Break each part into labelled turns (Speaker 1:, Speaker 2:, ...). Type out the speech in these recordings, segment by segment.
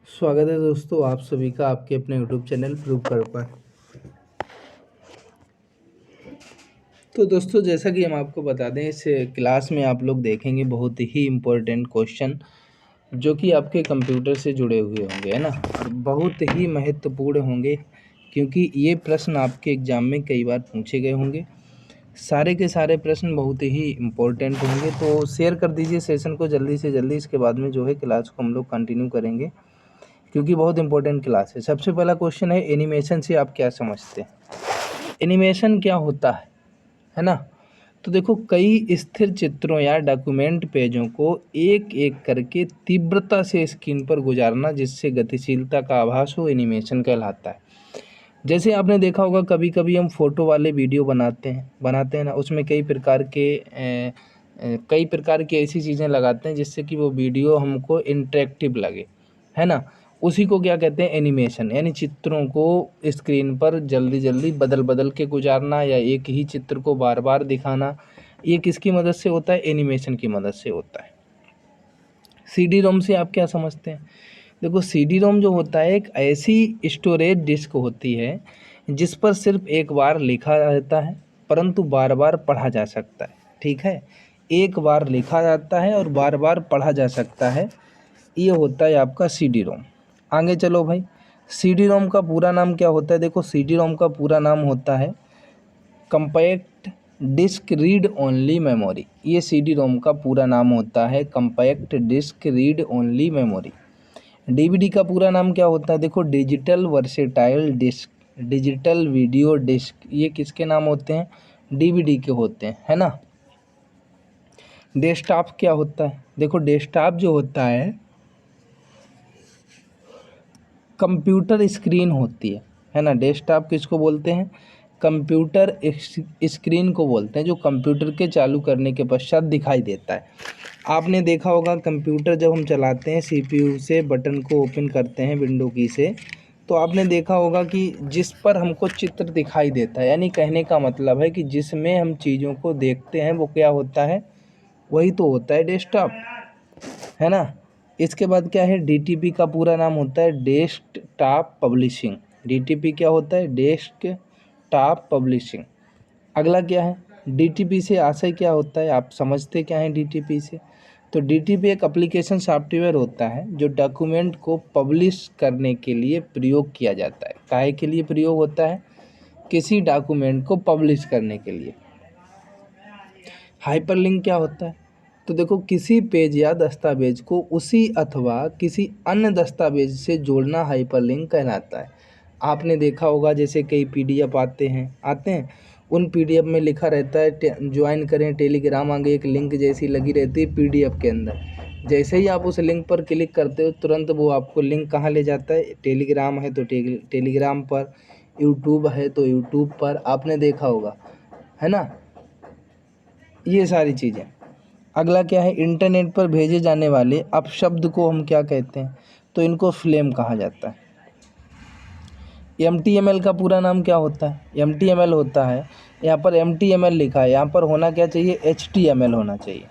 Speaker 1: स्वागत है दोस्तों आप सभी का आपके अपने यूट्यूब चैनल प्रूव कर पर। तो दोस्तों जैसा कि हम आपको बता दें, इस क्लास में आप लोग देखेंगे बहुत ही इम्पोर्टेंट क्वेश्चन जो कि आपके कंप्यूटर से जुड़े हुए होंगे, है ना। और बहुत ही महत्वपूर्ण होंगे क्योंकि ये प्रश्न आपके एग्जाम में कई बार पूछे गए होंगे। सारे के सारे प्रश्न बहुत ही इम्पोर्टेंट होंगे, तो शेयर कर दीजिए सेशन को जल्दी से जल्दी। इसके बाद में जो है क्लास को हम लोग कंटिन्यू करेंगे क्योंकि बहुत इंपॉर्टेंट क्लास है। सबसे पहला क्वेश्चन है, एनिमेशन से आप क्या समझते हैं? एनिमेशन क्या होता है ना। तो देखो, कई स्थिर चित्रों या डॉक्यूमेंट पेजों को एक एक करके तीव्रता से स्क्रीन पर गुजारना जिससे गतिशीलता का आभास हो, एनिमेशन कहलाता है। जैसे आपने देखा होगा, कभी कभी हम फोटो वाले वीडियो बनाते हैं ना, उसमें कई प्रकार की ऐसी चीज़ें लगाते हैं जिससे कि वो वीडियो हमको इंटरेक्टिव लगे, है ना। उसी को क्या कहते हैं? एनिमेशन। यानी चित्रों को स्क्रीन पर जल्दी जल्दी बदल बदल के गुजारना या एक ही चित्र को बार बार दिखाना, ये किसकी मदद से होता है? एनिमेशन की मदद से होता है। सीडी रोम से आप क्या समझते हैं? देखो, सीडी रोम जो होता है एक ऐसी स्टोरेज डिस्क होती है जिस पर सिर्फ एक बार लिखा जाता है परंतु बार बार पढ़ा जा सकता है। ठीक है, एक बार लिखा जाता है और बार बार पढ़ा जा सकता है, ये होता है आपका सीडी रोम। आगे चलो भाई, सीडी रोम का पूरा नाम क्या होता है? देखो, सीडी रोम का पूरा नाम होता है compact disc read only memory. ये सीडी रोम का पूरा नाम होता है compact disc read only memory. DVD का पूरा नाम क्या होता है? देखो, digital versatile disc, digital video disc, ये किसके नाम होते हैं? डीवीडी के होते हैं, है ना। डेस्कटॉप क्या होता है? देखो, डेस्कटॉप जो होता है कंप्यूटर स्क्रीन होती है ना। डेस्कटॉप किसको बोलते हैं? कंप्यूटर स्क्रीन को बोलते हैं, जो कंप्यूटर के चालू करने के पश्चात दिखाई देता है। आपने देखा होगा, कंप्यूटर जब हम चलाते हैं सीपीयू से बटन को ओपन करते हैं विंडो की से, तो आपने देखा होगा कि जिस पर हमको चित्र दिखाई देता है, यानी कहने का मतलब है कि जिसमें हम चीज़ों को देखते हैं वो क्या होता है? वही तो होता है डेस्कटॉप, है ना। इसके बाद क्या है? डीटीपी का पूरा नाम होता है डेस्कटॉप पब्लिशिंग। डीटीपी क्या होता है? Desktop publishing. अगला क्या है? डीटीपी से आशय क्या होता है? आप समझते क्या है डीटीपी से? तो डीटीपी एक एप्लीकेशन सॉफ्टवेयर होता है जो डॉक्यूमेंट को पब्लिश करने के लिए प्रयोग किया जाता है। काहे के लिए प्रयोग होता है? किसी डॉक्यूमेंट को पब्लिश करने के लिए। हाइपरलिंक क्या होता है? तो देखो, किसी पेज या दस्तावेज को उसी अथवा किसी अन्य दस्तावेज से जोड़ना हाइपरलिंक कहलाता है। आपने देखा होगा, जैसे कई पीडीएफ आते हैं, उन पीडीएफ में लिखा रहता है ज्वाइन करें टेलीग्राम, आगे एक लिंक जैसी लगी रहती है पीडीएफ के अंदर। जैसे ही आप उस लिंक पर क्लिक करते हो, तुरंत वो आपको लिंक कहाँ ले जाता है? टेलीग्राम है तो टेलीग्राम पर, यूट्यूब है तो यूट्यूब पर। आपने देखा होगा, है ना, ये सारी चीज़ें। अगला क्या है? इंटरनेट पर भेजे जाने वाले अपशब्द को हम क्या कहते हैं? तो इनको फ्लेम कहा जाता है। एमटीएमएल का पूरा नाम क्या होता है? एमटीएमएल होता है, यहाँ पर एमटीएमएल लिखा है, यहाँ पर होना क्या चाहिए? एचटीएमएल होना चाहिए।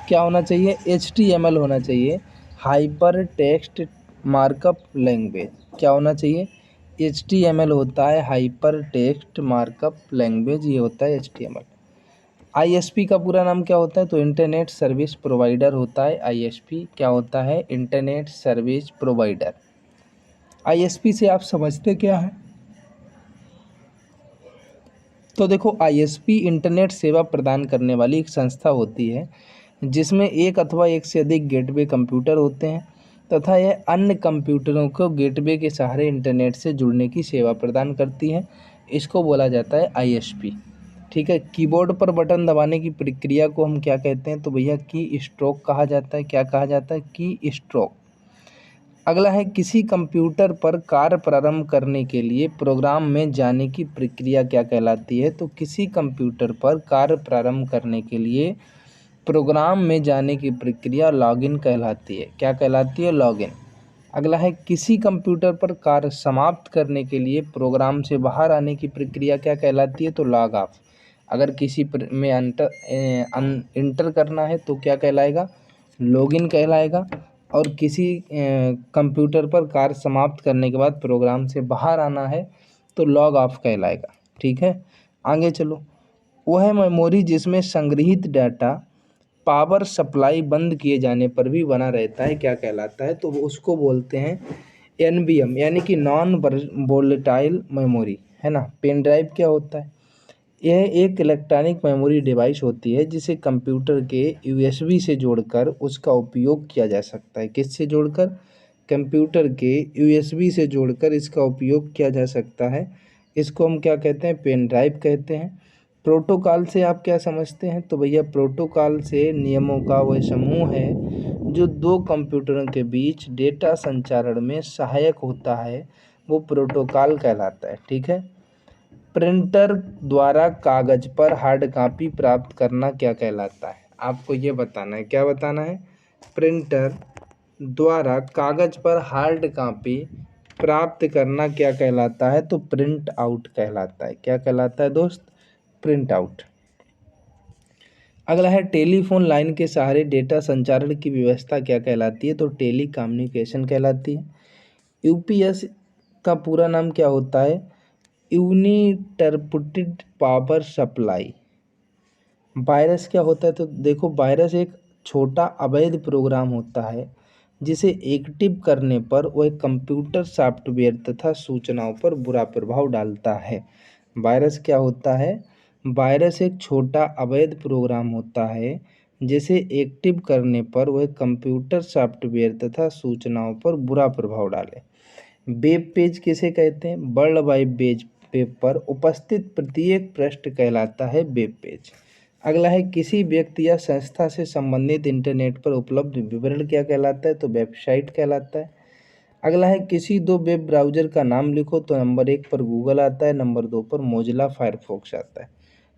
Speaker 1: क्या होना चाहिए? एचटीएमएल होना चाहिए, हाइपर टेक्स्ट मार्कअप लैंग्वेज। क्या होना चाहिए? एचटीएमएल होता है हाइपर टेक्स्ट मार्कअप लैंग्वेज, ये होता है एचटीएमएल। आईएसपी का पूरा नाम क्या होता है? तो इंटरनेट सर्विस प्रोवाइडर होता है आईएसपी। क्या होता है? Internet service provider. आईएसपी से आप समझते क्या है? तो देखो, आईएसपी इंटरनेट सेवा प्रदान करने वाली एक संस्था होती है जिसमें एक अथवा एक से अधिक गेटवे कंप्यूटर होते हैं तथा यह अन्य कंप्यूटरों को गेटवे के सहारे इंटरनेट से जुड़ने की सेवा प्रदान करती है। इसको बोला जाता है आईएसपी। ठीक है, कीबोर्ड पर बटन दबाने की प्रक्रिया को हम क्या कहते हैं? तो भैया की स्ट्रोक कहा जाता है। क्या कहा जाता है? की स्ट्रोक। अगला है, किसी कंप्यूटर पर कार्य प्रारंभ करने के लिए प्रोग्राम में जाने की प्रक्रिया क्या कहलाती है? तो किसी कंप्यूटर पर कार्य प्रारंभ करने के लिए प्रोग्राम में जाने की प्रक्रिया लॉगिन कहलाती है। क्या कहलाती है? लॉगिन। अगला है, किसी कंप्यूटर पर कार्य समाप्त करने के लिए प्रोग्राम से बाहर आने की प्रक्रिया क्या कहलाती है? तो लॉग ऑफ। अगर किसी में इंटर करना है तो क्या कहलाएगा, लॉगिन कहलाएगा। और किसी कंप्यूटर पर कार्य समाप्त करने के बाद प्रोग्राम से बाहर आना है तो लॉग ऑफ कहलाएगा। ठीक है, आगे चलो। वह मेमोरी जिसमें संग्रहित डाटा पावर सप्लाई बंद किए जाने पर भी बना रहता है क्या कहलाता है, तो वो उसको बोलते हैं एनबीएम, यानी कि नॉन वोलेटाइल मेमोरी, है ना। पेन ड्राइव क्या होता है, यह एक इलेक्ट्रॉनिक मेमोरी डिवाइस होती है जिसे कंप्यूटर के यूएसबी से जोड़कर उसका उपयोग किया जा सकता है। किससे जोड़कर, कंप्यूटर के यूएसबी से जोड़कर इसका उपयोग किया जा सकता है। इसको हम क्या कहते हैं, पेन ड्राइव कहते हैं। प्रोटोकॉल से आप क्या समझते हैं, तो भैया प्रोटोकॉल से नियमों का वह समूह है जो दो कंप्यूटरों के बीच डेटा संचारण में सहायक होता है, वो प्रोटोकॉल कहलाता है। ठीक है। प्रिंटर द्वारा कागज पर हार्ड कॉपी प्राप्त करना क्या कहलाता है, आपको ये बताना है। क्या बताना है, प्रिंटर द्वारा कागज पर हार्ड कॉपी प्राप्त करना क्या कहलाता है, तो प्रिंट आउट कहलाता है। क्या कहलाता है दोस्त, प्रिंट आउट। अगला है टेलीफोन लाइन के सहारे डेटा संचारण की व्यवस्था क्या कहलाती है, तो टेली कम्युनिकेशन कहलाती है। यूपीएस का पूरा नाम क्या होता है, यूनिटरप्टेड पावर सप्लाई। वायरस क्या होता है, तो देखो वायरस एक छोटा अवैध प्रोग्राम होता है जिसे एक्टिव करने पर वह कंप्यूटर सॉफ्टवेयर तथा सूचनाओं पर बुरा प्रभाव डालता है। वायरस क्या होता है, वायरस एक छोटा अवैध प्रोग्राम होता है जिसे एक्टिव करने पर वह कंप्यूटर सॉफ्टवेयर तथा सूचनाओं पर बुरा प्रभाव डाले। वेब पेज किसे कहते हैं, वर्ल्ड वाइड वेब पर उपस्थित प्रत्येक पृष्ठ कहलाता है वेब पेज। अगला है किसी व्यक्ति या संस्था से संबंधित इंटरनेट पर उपलब्ध विवरण क्या कहलाता है, तो वेबसाइट कहलाता है। अगला है किसी दो वेब ब्राउज़र का नाम लिखो, तो नंबर 1 पर गूगल आता है, नंबर 2 पर मोजिला फायरफॉक्स आता है।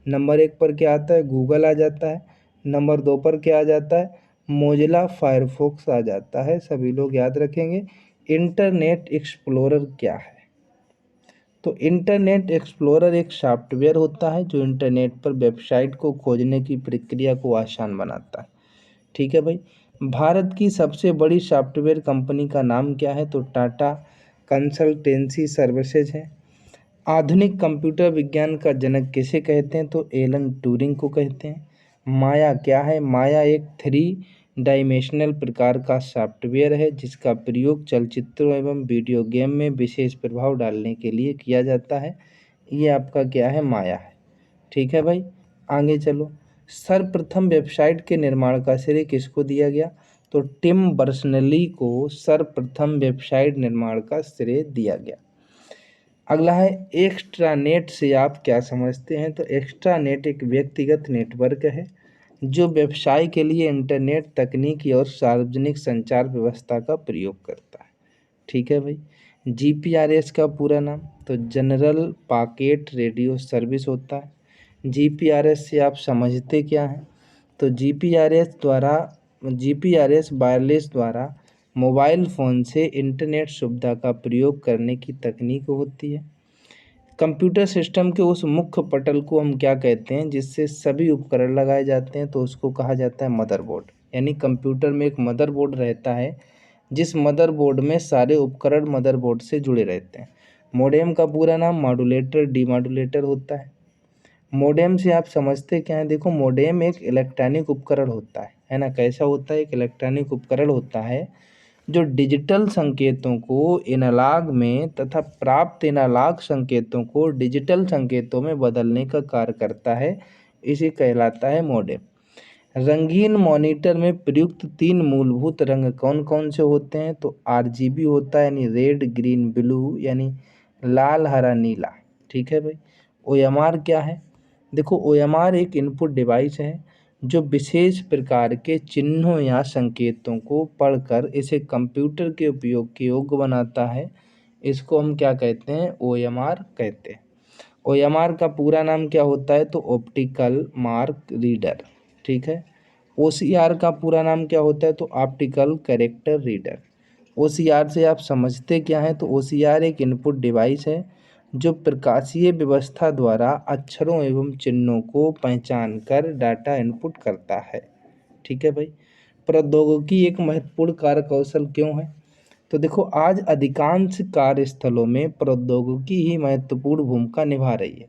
Speaker 1: नंबर 1 पर क्या आता है, गूगल आ जाता है। नंबर 2 पर क्या आ जाता है, मोजिला फायरफॉक्स आ जाता है। सभी लोग याद रखेंगे। इंटरनेट एक्सप्लोरर क्या है, तो इंटरनेट एक्सप्लोरर एक सॉफ्टवेयर होता है जो इंटरनेट पर वेबसाइट को खोजने की प्रक्रिया को आसान बनाता है। ठीक है भाई। भारत की सबसे बड़ी सॉफ्टवेयर कंपनी का नाम क्या है, तो टाटा कंसल्टेंसी सर्विसेज है। आधुनिक कंप्यूटर विज्ञान का जनक किसे कहते हैं, तो एलन ट्यूरिंग को कहते हैं। माया क्या है, माया एक 3 डायमेंशनल प्रकार का सॉफ्टवेयर है जिसका प्रयोग चलचित्रों एवं वीडियो गेम में विशेष प्रभाव डालने के लिए किया जाता है। ये आपका क्या है, माया है। ठीक है भाई, आगे चलो। सर्वप्रथम वेबसाइट के निर्माण का श्रेय किसको दिया गया, तो टिम बर्नर्स-ली को सर्वप्रथम वेबसाइट निर्माण का श्रेय दिया गया। अगला है एक्स्ट्रानेट से आप क्या समझते हैं, तो एक्स्ट्रानेट एक व्यक्तिगत नेटवर्क है जो व्यवसाय के लिए इंटरनेट तकनीकी और सार्वजनिक संचार व्यवस्था का प्रयोग करता है। ठीक है भाई। जीपीआरएस का पूरा नाम, तो जनरल पॉकेट रेडियो सर्विस होता है। जीपीआरएस से आप समझते क्या हैं, तो जीपीआरएस वायरलेस द्वारा मोबाइल फ़ोन से इंटरनेट सुविधा का प्रयोग करने की तकनीक होती है। कंप्यूटर सिस्टम के उस मुख्य पटल को हम क्या कहते हैं जिससे सभी उपकरण लगाए जाते हैं, तो उसको कहा जाता है मदरबोर्ड। यानी कंप्यूटर में एक मदरबोर्ड रहता है जिस मदरबोर्ड में सारे उपकरण मदरबोर्ड से जुड़े रहते हैं। मोडेम का पूरा नाम मॉड्यूलेटर डीमॉड्यूलेटर होता है। मोडेम से आप समझते क्या हैं, देखो मोडेम एक इलेक्ट्रॉनिक उपकरण होता है ना। कैसा होता है, एक इलेक्ट्रॉनिक उपकरण होता है जो डिजिटल संकेतों को एनालॉग में तथा प्राप्त एनालॉग संकेतों को डिजिटल संकेतों में बदलने का कार्य करता है। इसे कहलाता है मोडेम। रंगीन मॉनिटर में प्रयुक्त 3 मूलभूत रंग कौन कौन से होते हैं, तो आरजीबी होता है यानी रेड ग्रीन ब्लू, यानी लाल हरा नीला। ठीक है भाई। ओएमआर क्या है, देखो ओएमआर एक इनपुट डिवाइस है जो विशेष प्रकार के चिन्हों या संकेतों को पढ़कर इसे कंप्यूटर के उपयोग के योग्य बनाता है। इसको हम क्या कहते हैं, ओएमआर कहते हैं। ओएमआर का पूरा नाम क्या होता है, तो ऑप्टिकल मार्क रीडर। ठीक है। ओसीआर का पूरा नाम क्या होता है, तो ऑप्टिकल कैरेक्टर रीडर। ओसीआर से आप समझते क्या हैं, तो ओसीआर एक इनपुट डिवाइस है जो प्रकाशीय व्यवस्था द्वारा अक्षरों एवं चिन्हों को पहचान कर डाटा इनपुट करता है। ठीक है भाई। प्रौद्योगिकी एक महत्वपूर्ण कार्य कौशल क्यों है? तो देखो, आज अधिकांश कार्यस्थलों में प्रौद्योगिकी ही महत्वपूर्ण भूमिका निभा रही है,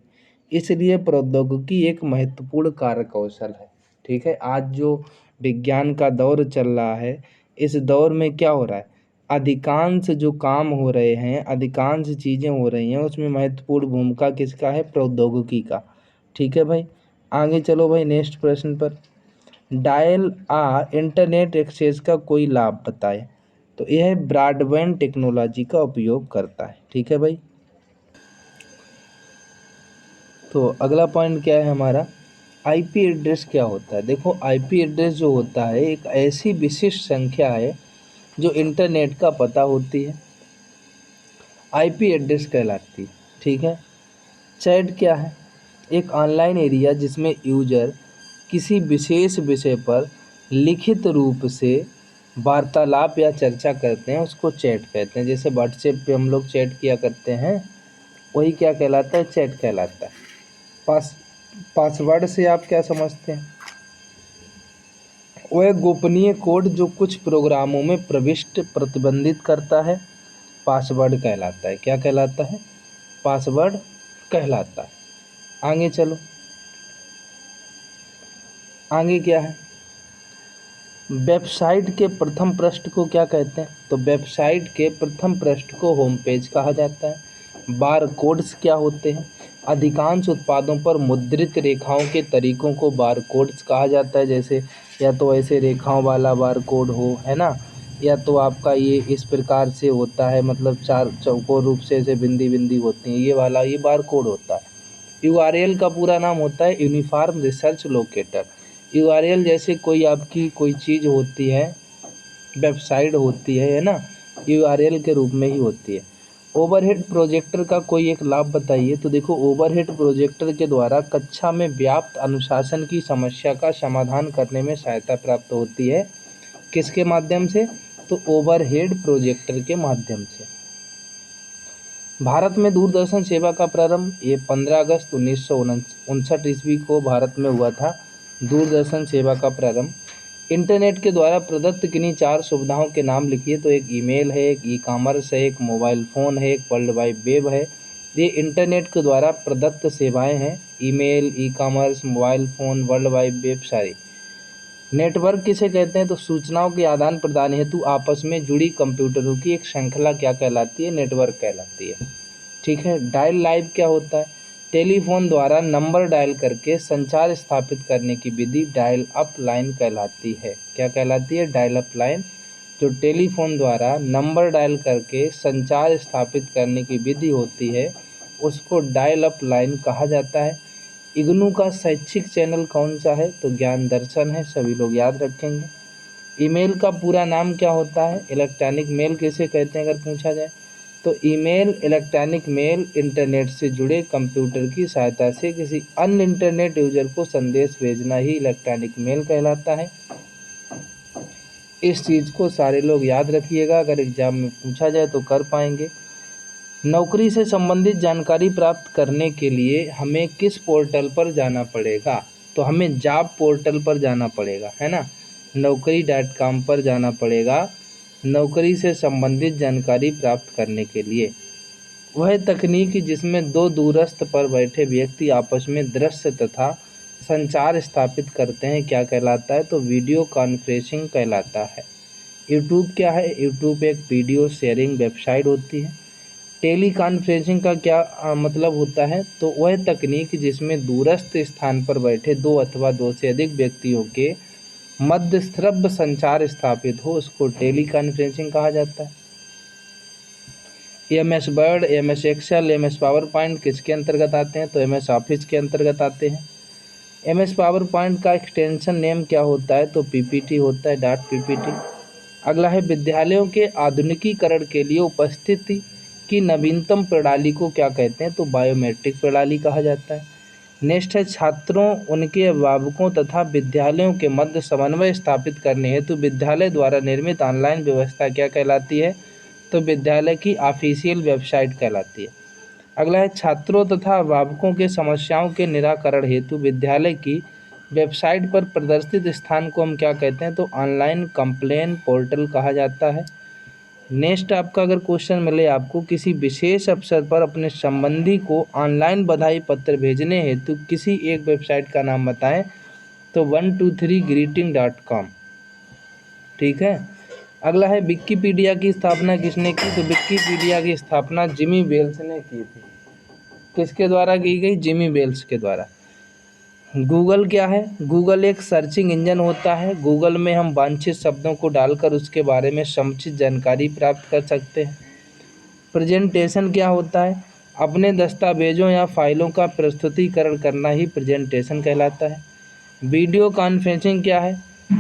Speaker 1: इसलिए प्रौद्योगिकी एक महत्वपूर्ण कार्य कौशल है। ठीक है। आज जो विज्ञान का दौर चल रहा है, इस दौर में क्या हो रहा है, अधिकांश जो काम हो रहे हैं, अधिकांश चीज़ें हो रही हैं, उसमें महत्वपूर्ण भूमिका किसका है? प्रौद्योगिकी का। ठीक है भाई। आगे चलो भाई, नेक्स्ट प्रश्न पर। डायल इंटरनेट एक्सेस का कोई लाभ बताए। तो यह ब्रॉडबैंड टेक्नोलॉजी का उपयोग करता है। ठीक है भाई। तो अगला पॉइंट क्या है हमारा, आईपी एड्रेस क्या होता है। देखो, आईपी एड्रेस जो होता है एक ऐसी विशिष्ट संख्या है जो इंटरनेट का पता होती है, आईपी एड्रेस कहलाती है। ठीक है। चैट क्या है? एक ऑनलाइन एरिया जिसमें यूजर किसी विशेष विषय पर लिखित रूप से वार्तालाप या चर्चा करते हैं, उसको चैट कहते हैं। जैसे व्हाट्सएप पे हम लोग चैट किया करते हैं, वही क्या कहलाता है? चैट कहलाता है। पासवर्ड से आप क्या समझते हैं? वह गोपनीय कोड जो कुछ प्रोग्रामों में प्रविष्ट प्रतिबंधित करता है, पासवर्ड कहलाता है। क्या कहलाता है? पासवर्ड कहलाता है। आगे चलो, आगे क्या है, वेबसाइट के प्रथम पृष्ठ को क्या कहते हैं? तो वेबसाइट के प्रथम पृष्ठ को होम पेज कहा जाता है। बार कोड्स क्या होते हैं? अधिकांश उत्पादों पर मुद्रित रेखाओं के तरीकों को बार कोड्स कहा जाता है। जैसे या तो ऐसे रेखाओं वाला बार कोड हो, है ना, या तो आपका ये इस प्रकार से होता है, मतलब चार चौकोर रूप से ऐसे बिंदी बिंदी होती हैं, ये वाला ये बार कोड होता है। यूआरएल का पूरा नाम होता है यूनिफॉर्म रिसर्च लोकेटर। यूआरएल जैसे कोई आपकी कोई चीज़ होती है, वेबसाइट होती है ना, यूआरएल के रूप में ही होती है। ओवरहेड प्रोजेक्टर का कोई एक लाभ बताइए। तो देखो, ओवरहेड प्रोजेक्टर के द्वारा कक्षा में व्याप्त अनुशासन की समस्या का समाधान करने में सहायता प्राप्त होती है। किसके माध्यम से? तो ओवरहेड प्रोजेक्टर के माध्यम से। भारत में दूरदर्शन सेवा का प्रारंभ ये 15 अगस्त 1959 ईस्वी को भारत में हुआ था। दूरदर्शन सेवा का प्रारंभ। इंटरनेट के द्वारा प्रदत्त किन्हीं 4 सुविधाओं के नाम लिखिए। तो एक ईमेल है, एक ई कॉमर्स है, एक मोबाइल फ़ोन है, एक वर्ल्ड वाइड वेब है। ये इंटरनेट के द्वारा प्रदत्त सेवाएं हैं, email, e commerce, mobile phone, world wide web सारी। नेटवर्क किसे कहते हैं? तो सूचनाओं के आदान प्रदान हेतु आपस में जुड़ी कंप्यूटरों की एक श्रृंखला क्या कहलाती है? नेटवर्क कहलाती है। ठीक है। डायल लाइव क्या होता है? टेलीफोन द्वारा नंबर डायल करके संचार स्थापित करने की विधि डायल अप लाइन कहलाती है। क्या कहलाती है? Dial up line. जो टेलीफोन द्वारा नंबर डायल करके संचार स्थापित करने की विधि होती है, उसको डायल अप लाइन कहा जाता है। इग्नू का शैक्षिक चैनल कौन सा है? तो ज्ञान दर्शन है, सभी लोग याद रखेंगे। ईमेल का पूरा नाम क्या होता है? इलेक्ट्रॉनिक मेल किसे कहते हैं अगर पूछा जाए? तो ईमेल इलेक्ट्रॉनिक मेल इंटरनेट से जुड़े कंप्यूटर की सहायता से किसी अन्य इंटरनेट यूजर को संदेश भेजना ही इलेक्ट्रॉनिक मेल कहलाता है। इस चीज़ को सारे लोग याद रखिएगा, अगर एग्जाम में पूछा जाए तो कर पाएंगे। नौकरी से संबंधित जानकारी प्राप्त करने के लिए हमें किस पोर्टल पर जाना पड़ेगा? तो हमें जॉब पोर्टल पर जाना पड़ेगा, है ना, naukri.com पर जाना पड़ेगा नौकरी से संबंधित जानकारी प्राप्त करने के लिए। वह तकनीक जिसमें दो दूरस्थ पर बैठे व्यक्ति आपस में दृश्य तथा संचार स्थापित करते हैं क्या कहलाता है? तो वीडियो कॉन्फ्रेंसिंग कहलाता है। यूट्यूब क्या है? यूट्यूब एक वीडियो शेयरिंग वेबसाइट होती है। टेली कॉन्फ्रेंसिंग का क्या मतलब होता है? तो वह तकनीक जिसमें दूरस्थ स्थान पर बैठे दो अथवा दो से अधिक व्यक्तियों के मध्य श्रव्य संचार स्थापित हो, उसको टेली कॉन्फ्रेंसिंग कहा जाता है। M S Word, M S Excel, M S PowerPoint किसके अंतर्गत आते हैं? तो एम एस ऑफिस के अंतर्गत आते हैं। एम एस पावर पॉइंट का एक्सटेंशन नेम क्या होता है? तो पीपीटी होता है, डॉट पीपीटी। अगला है विद्यालयों के आधुनिकीकरण के लिए उपस्थिति की नवीनतम प्रणाली को क्या कहते हैं? तो बायोमेट्रिक प्रणाली कहा जाता है। नेक्स्ट है छात्रों, उनके अभिभावकों तथा विद्यालयों के मध्य समन्वय स्थापित करने हेतु विद्यालय द्वारा निर्मित ऑनलाइन व्यवस्था क्या कहलाती है? तो विद्यालय की ऑफिशियल वेबसाइट कहलाती है। अगला है छात्रों तथा अभिभावकों के समस्याओं के निराकरण हेतु विद्यालय की वेबसाइट पर प्रदर्शित स्थान को हम क्या कहते हैं, तो ऑनलाइन कंप्लेन पोर्टल कहा जाता है। नेक्स्ट आपका अगर क्वेश्चन मिले आपको किसी विशेष अवसर पर अपने संबंधी को ऑनलाइन बधाई पत्र भेजने हेतु किसी एक वेबसाइट का नाम बताएं, तो 123greeting.com। ठीक है। अगला है विकिपीडिया की स्थापना किसने की, तो विकिपीडिया की स्थापना जिमी वेल्स ने की थी। किसके द्वारा की गई, जिमी वेल्स के द्वारा। गूगल क्या है, गूगल एक सर्चिंग इंजन होता है। गूगल में हम वांछित शब्दों को डालकर उसके बारे में समुचित जानकारी प्राप्त कर सकते हैं। प्रेजेंटेशन क्या होता है, अपने दस्तावेजों या फाइलों का प्रस्तुतिकरण करना ही प्रेजेंटेशन कहलाता है। वीडियो कॉन्फ्रेंसिंग क्या है,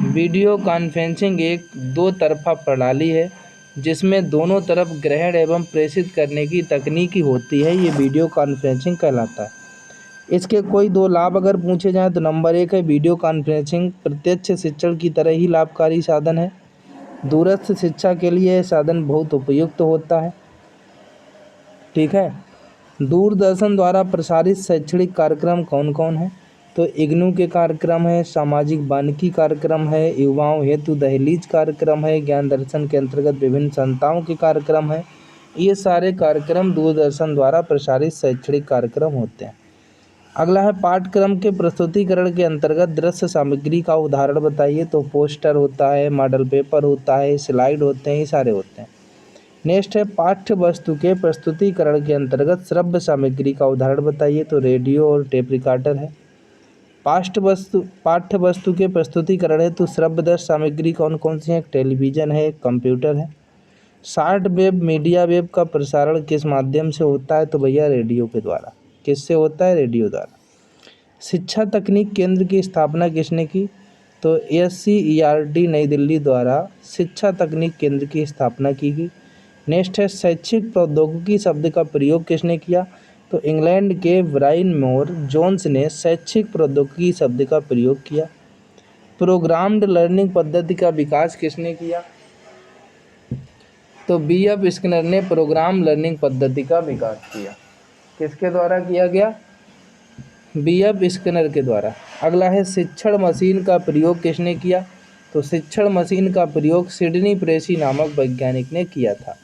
Speaker 1: वीडियो कॉन्फ्रेंसिंग एक दो तरफा प्रणाली है जिसमें दोनों तरफ ग्रहण एवं प्रेषित करने की तकनीकी होती है, ये वीडियो कॉन्फ्रेंसिंग कहलाता है। इसके कोई दो लाभ अगर पूछे जाएँ तो नंबर 1 है वीडियो कॉन्फ्रेंसिंग प्रत्यक्ष शिक्षण की तरह ही लाभकारी साधन है। दूरस्थ शिक्षा के लिए यह साधन बहुत उपयुक्त होता है। ठीक है। दूरदर्शन द्वारा प्रसारित शैक्षणिक कार्यक्रम कौन कौन है, तो इग्नू के कार्यक्रम है, सामाजिक वानिकी कार्यक्रम है, युवाओं हेतु दहलीज कार्यक्रम है, ज्ञान दर्शन के अंतर्गत विभिन्न संस्थाओं के कार्यक्रम है। ये सारे कार्यक्रम दूरदर्शन द्वारा प्रसारित शैक्षणिक कार्यक्रम होते हैं। अगला है पाठ्यक्रम के प्रस्तुतिकरण के अंतर्गत दृश्य सामग्री का उदाहरण बताइए, तो पोस्टर होता है, मॉडल पेपर होता है, स्लाइड होते हैं, ये सारे होते हैं। नेक्स्ट है पाठ्य वस्तु के प्रस्तुतिकरण के अंतर्गत श्रव्य सामग्री का उदाहरण बताइए, तो रेडियो और टेप रिकॉर्डर है। पाठ्य वस्तु के प्रस्तुतिकरण है तो श्रव्यदर्शी सामग्री कौन कौन सी है, टेलीविज़न है, कंप्यूटर है। शॉर्ट वेव मीडिया वेव का प्रसारण किस माध्यम से होता है, तो भैया रेडियो के द्वारा। किससे होता है, रेडियो द्वारा। शिक्षा तकनीक केंद्र की स्थापना किसने की, तो SCERT नई दिल्ली द्वारा शिक्षा तकनीक केंद्र की स्थापना की गई। नेक्स्ट है शैक्षिक प्रौद्योगिकी शब्द का प्रयोग किसने किया, तो इंग्लैंड के ब्रायन मोर जोन्स ने शैक्षिक प्रौद्योगिकी शब्द का प्रयोग किया। प्रोग्राम्ड लर्निंग पद्धति का विकास किसने किया, तो BF स्किनर ने प्रोग्राम लर्निंग पद्धति का विकास किया। किसके द्वारा किया गया, BF स्किनर के द्वारा। अगला है शिक्षण मशीन का प्रयोग किसने किया, तो शिक्षण मशीन का प्रयोग सिडनी प्रेसी नामक वैज्ञानिक ने किया था।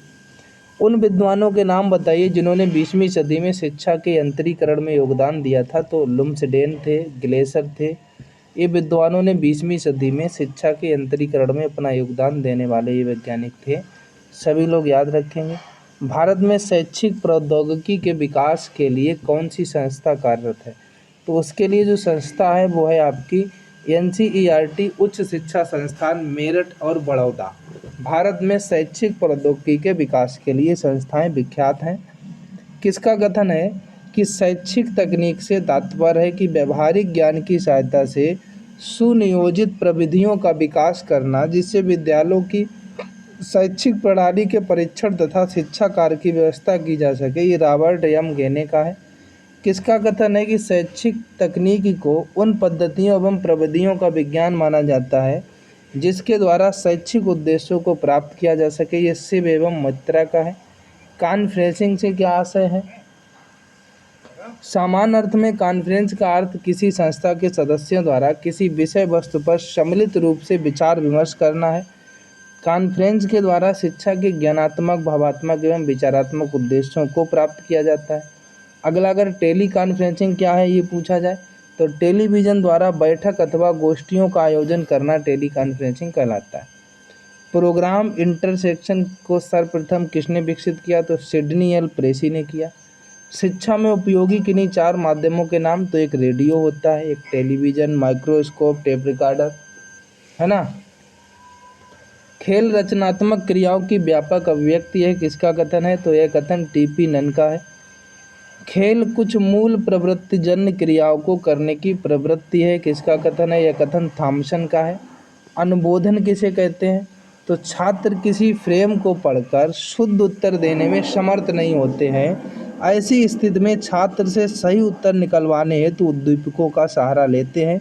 Speaker 1: उन विद्वानों के नाम बताइए जिन्होंने 20वीं सदी में शिक्षा के यंत्रीकरण में योगदान दिया था, तो लुम्सडेन थे, ग्लेसर थे। ये विद्वानों ने 20वीं सदी में शिक्षा के यंत्रीकरण में अपना योगदान देने वाले ये वैज्ञानिक थे, सभी लोग याद रखेंगे। भारत में शैक्षिक प्रौद्योगिकी के विकास के लिए कौन सी संस्था कार्यरत है, तो उसके लिए जो संस्था है वो है आपकी NCERT उच्च शिक्षा संस्थान मेरठ और बड़ौदा। भारत में शैक्षिक प्रौद्योगिकी के विकास के लिए संस्थाएं विख्यात हैं। किसका कथन है कि शैक्षिक तकनीक से तात्पर्य है कि व्यवहारिक ज्ञान की सहायता से सुनियोजित प्रविधियों का विकास करना जिससे विद्यालयों की शैक्षिक प्रणाली के परीक्षण तथा शिक्षा कार्य की व्यवस्था की जा सके। ये रॉबर्ट M गेने का है। किसका कथन है कि शैक्षिक तकनीकी को उन पद्धतियों एवं प्रविधियों का विज्ञान माना जाता है जिसके द्वारा शैक्षिक उद्देश्यों को प्राप्त किया जा सके। ये शिव एवं मित्रा का है। कॉन्फ्रेंसिंग से क्या आशय है, सामान्य अर्थ में कॉन्फ्रेंस का अर्थ किसी संस्था के सदस्यों द्वारा किसी विषय वस्तु पर सम्मिलित रूप से विचार विमर्श करना है। कॉन्फ्रेंस के द्वारा शिक्षा के ज्ञानात्मक, भावात्मक एवं विचारात्मक उद्देश्यों को प्राप्त किया जाता है। अगला अगर टेली कॉन्फ्रेंसिंग क्या है ये पूछा जाए तो टेलीविज़न द्वारा बैठक अथवा गोष्ठियों का आयोजन करना टेली कॉन्फ्रेंसिंग कहलाता है। प्रोग्राम इंटरसेक्शन को सर्वप्रथम किसने विकसित किया, तो सिडनी L प्रेसी ने किया। शिक्षा में उपयोगी किन्हीं 4 माध्यमों के नाम, तो एक रेडियो होता है, एक टेलीविज़न, माइक्रोस्कोप, टेप रिकॉर्डर, है ना। खेल रचनात्मक क्रियाओं की व्यापक अभिव्यक्ति है, किसका कथन है, तो यह कथन TP नन का है। खेल कुछ मूल प्रवृत्तिजन्य क्रियाओं को करने की प्रवृत्ति है, किसका कथन है, यह कथन थॉमसन का है। अनुबोधन किसे कहते हैं, तो छात्र किसी फ्रेम को पढ़कर शुद्ध उत्तर देने में समर्थ नहीं होते हैं, ऐसी स्थिति में छात्र से सही उत्तर निकलवाने हेतु उद्दीपकों का सहारा लेते हैं,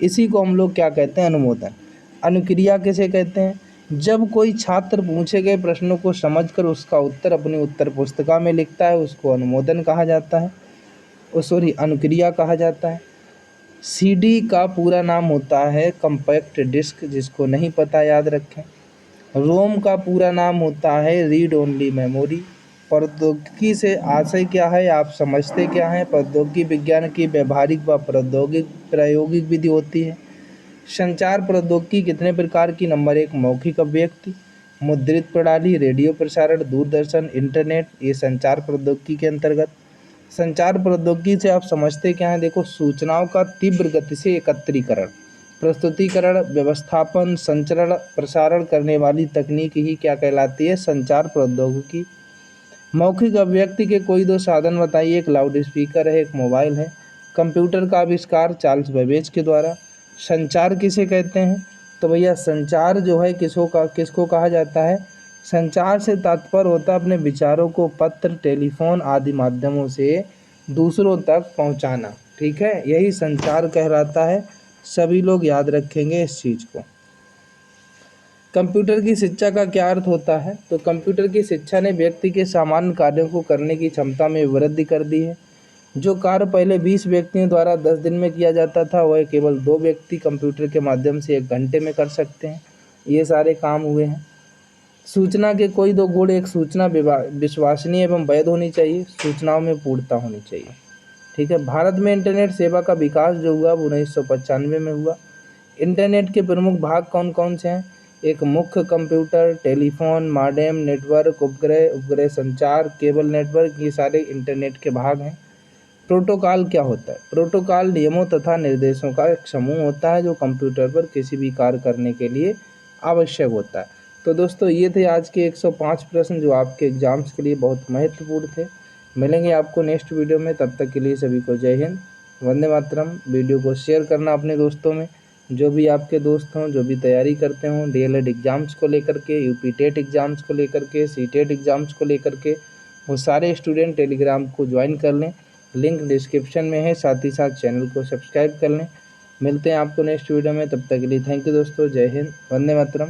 Speaker 1: इसी को हम लोग क्या कहते हैं, अनुमोदन। अनुक्रिया किसे कहते हैं, जब कोई छात्र पूछे गए प्रश्नों को समझकर उसका उत्तर अपनी उत्तर पुस्तिका में लिखता है, उसको अनुमोदन कहा जाता है, सॉरी अनुक्रिया कहा जाता है। सीडी का पूरा नाम होता है कम्पैक्ट डिस्क, जिसको नहीं पता याद रखें। रोम का पूरा नाम होता है रीड ओनली मेमोरी। प्रौद्योगिकी से आशय क्या है, आप समझते क्या हैं? प्रौद्योगिकी विज्ञान की व्यवहारिक व प्रायोगिक विधि होती है। संचार प्रौद्योगिकी कितने प्रकार की? नंबर 1 मौखिक अभिव्यक्ति, मुद्रित प्रणाली, रेडियो प्रसारण, दूरदर्शन, इंटरनेट, ये संचार प्रौद्योगिकी के अंतर्गत। संचार प्रौद्योगिकी से आप समझते क्या हैं? देखो, सूचनाओं का तीव्र गति से एकत्रीकरण, प्रस्तुतिकरण, व्यवस्थापन, संचरण, प्रसारण करने वाली तकनीक ही क्या कहलाती है? संचार प्रौद्योगिकी। मौखिक अभिव्यक्ति के कोई दो साधन बताइए। एक लाउड स्पीकर है, एक मोबाइल है। कंप्यूटर का आविष्कार चार्ल्स बेबेज के द्वारा। संचार किसे कहते हैं? तो भैया संचार जो है किसको कहा जाता है? संचार से तात्पर्य होता है अपने विचारों को पत्र, टेलीफोन आदि माध्यमों से दूसरों तक पहुंचाना। ठीक है, यही संचार कहलाता है। सभी लोग याद रखेंगे इस चीज़ को। कंप्यूटर की शिक्षा का क्या अर्थ होता है? तो कंप्यूटर की शिक्षा ने व्यक्ति के सामान्य कार्यों को करने की क्षमता में वृद्धि कर दी है। जो कार्य पहले 20 व्यक्तियों द्वारा 10 दिन में किया जाता था, वह केवल 2 व्यक्ति कंप्यूटर के माध्यम से 1 घंटे में कर सकते हैं। ये सारे काम हुए हैं। सूचना के कोई दो गुण। एक, सूचना विश्वसनीय एवं वैध होनी चाहिए। सूचनाओं में पूर्णता होनी चाहिए। ठीक है। भारत में इंटरनेट सेवा का विकास जो हुआ वो 1995 में हुआ। इंटरनेट के प्रमुख भाग कौन कौन से हैं? एक, मुख्य कंप्यूटर, टेलीफोन, मॉडेम, नेटवर्क, उपग्रह संचार, केबल नेटवर्क, ये सारे इंटरनेट के भाग हैं। प्रोटोकॉल क्या होता है? प्रोटोकॉल नियमों तथा निर्देशों का एक समूह होता है जो कंप्यूटर पर किसी भी कार्य करने के लिए आवश्यक होता है। तो दोस्तों, ये थे आज के 105 प्रश्न जो आपके एग्जाम्स के लिए बहुत महत्वपूर्ण थे। मिलेंगे आपको नेक्स्ट वीडियो में, तब तक के लिए सभी को जय हिंद, वंदे मातरम। वीडियो को शेयर करना अपने दोस्तों में, जो भी आपके दोस्त हों, जो भी तैयारी करते हों डीएलएड एग्ज़ाम्स को लेकर के, यूपी टेट एग्ज़ाम्स को लेकर के, सीटेट एग्ज़ाम्स को लेकर के, वो सारे स्टूडेंट टेलीग्राम को ज्वाइन कर लें। लिंक डिस्क्रिप्शन में है। साथ ही साथ चैनल को सब्सक्राइब कर लें। मिलते हैं आपको नेक्स्ट वीडियो में, तब तक के लिए थैंक यू दोस्तों। जय हिंद, वंदे मातरम।